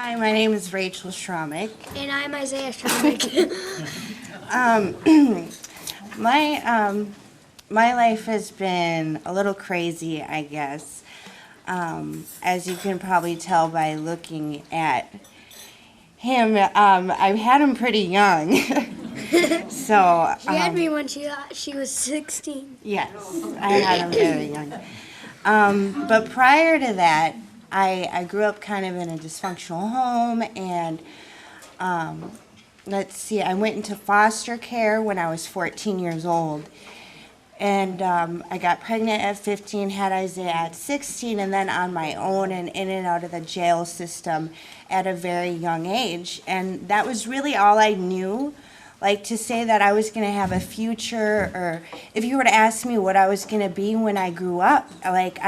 Hi, my name is Rachel Schromick. And I'm Isaiah Schromick. My life has been a little crazy, I guess. As you can probably tell by looking at him, I've had him pretty young. So She had me when she was 16. yes, I had him very young. But prior to that, I grew up kind of in a dysfunctional home, and let's see, I went into foster care when I was 14 years old. And I got pregnant at 15, had Isaiah at 16, and then on my own and in and out of the jail system at a very young age. And that was really all I knew. Like, to say that I was going to have a future, or if you were to ask me what I was going to be when I grew up, like,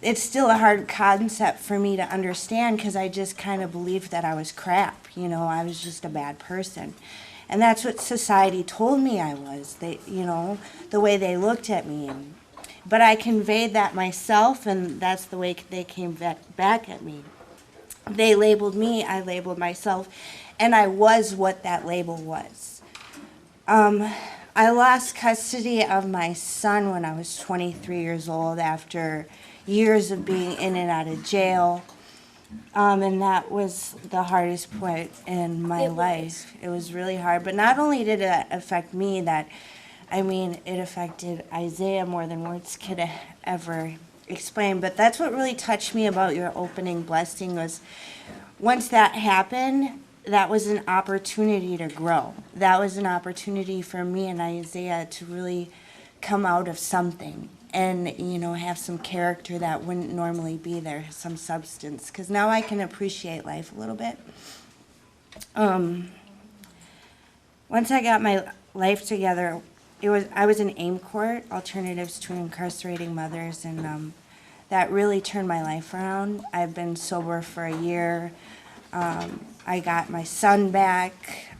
it's still a hard concept for me to understand, because I just kind of believed that I was crap. I was just a bad person. And that's what society told me I was, the way they looked at me. But I conveyed that myself, and that's the way they came back at me. They labeled me, I labeled myself, and I was what that label was. I lost custody of my son when I was 23 years old after years of being in and out of jail. And that was the hardest point in my life. It was really hard. But not only did it affect me, it affected Isaiah more than words could ever explain. But that's what really touched me about your opening blessing, was once that happened, that was an opportunity to grow. That was an opportunity for me and Isaiah to really come out of something and, have some character that wouldn't normally be there, some substance. Because now I can appreciate life a little bit. Once I got my life together, I was in AIM Court, Alternatives to Incarcerating Mothers, and that really turned my life around. I've been sober for a year. I got my son back.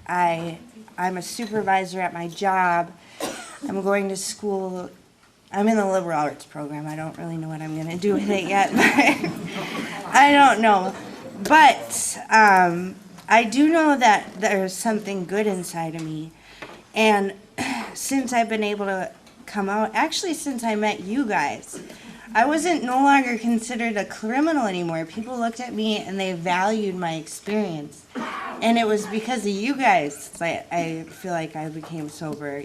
I'm a supervisor at my job. I'm going to school. I'm in the liberal arts program. I don't really know what I'm going to do with it yet. I don't know. But I do know that there's something good inside of me. And since I've been able to come out, actually since I met you guys, I wasn't no longer considered a criminal anymore. People looked at me and they valued my experience. And it was because of you guys I feel like I became sober,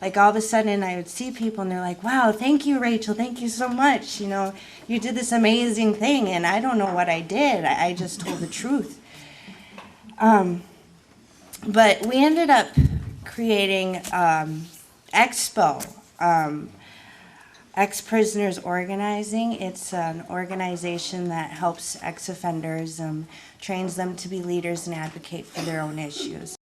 Like, all of a sudden I would see people and they're like, wow, thank you, Rachel, thank you so much. You did this amazing thing, and I don't know what I did. I just told the truth. But we ended up creating Expo, Ex-Prisoners Organizing. It's an organization that helps ex-offenders, trains them to be leaders and advocate for their own issues.